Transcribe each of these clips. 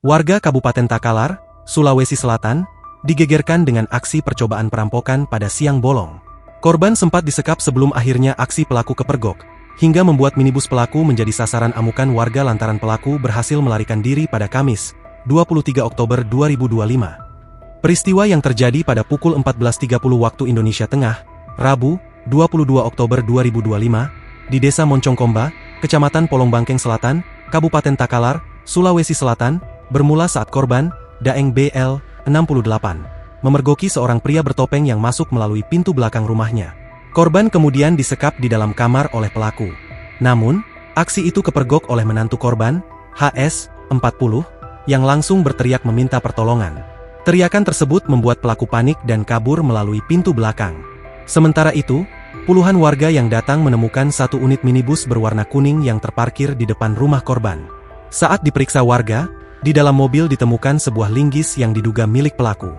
Warga Kabupaten Takalar, Sulawesi Selatan, digegerkan dengan aksi percobaan perampokan pada siang bolong. Korban sempat disekap sebelum akhirnya aksi pelaku kepergok, hingga membuat minibus pelaku menjadi sasaran amukan warga lantaran pelaku berhasil melarikan diri pada Kamis, 23 Oktober 2025. Peristiwa yang terjadi pada pukul 14.30 waktu Indonesia Tengah, Rabu, 22 Oktober 2025, di Desa Moncongkomba, Kecamatan Polongbangkeng Selatan, Kabupaten Takalar, Sulawesi Selatan, bermula saat korban, Daeng BL, 68, memergoki seorang pria bertopeng yang masuk melalui pintu belakang rumahnya. Korban kemudian disekap di dalam kamar oleh pelaku. Namun, aksi itu kepergok oleh menantu korban, HS, 40, yang langsung berteriak meminta pertolongan. Teriakan tersebut membuat pelaku panik dan kabur melalui pintu belakang. Sementara itu, puluhan warga yang datang menemukan satu unit minibus berwarna kuning yang terparkir di depan rumah korban. Saat diperiksa warga, di dalam mobil ditemukan sebuah linggis yang diduga milik pelaku.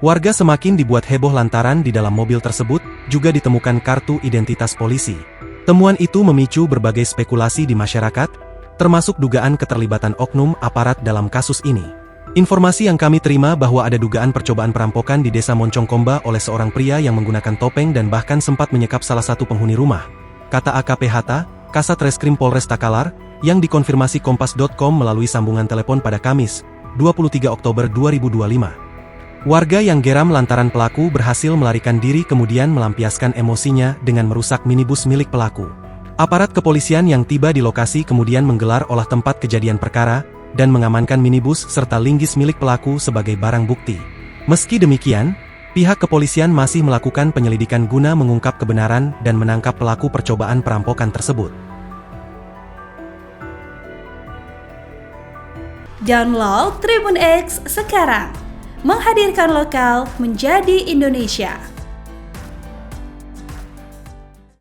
Warga semakin dibuat heboh lantaran di dalam mobil tersebut juga ditemukan kartu identitas polisi. Temuan itu memicu berbagai spekulasi di masyarakat, termasuk dugaan keterlibatan oknum aparat dalam kasus ini. Informasi yang kami terima bahwa ada dugaan percobaan perampokan di Desa Moncongkomba oleh seorang pria yang menggunakan topeng dan bahkan sempat menyekap salah satu penghuni rumah, kata AKP Hatta, Kasat Reskrim Polres Takalar, yang dikonfirmasi Kompas.com melalui sambungan telepon pada Kamis, 23 Oktober 2025. Warga yang geram lantaran pelaku berhasil melarikan diri kemudian melampiaskan emosinya dengan merusak minibus milik pelaku. Aparat kepolisian yang tiba di lokasi kemudian menggelar olah tempat kejadian perkara, dan mengamankan minibus serta linggis milik pelaku sebagai barang bukti. Meski demikian, pihak kepolisian masih melakukan penyelidikan guna mengungkap kebenaran dan menangkap pelaku percobaan perampokan tersebut. Download Tribun X sekarang, menghadirkan lokal menjadi Indonesia.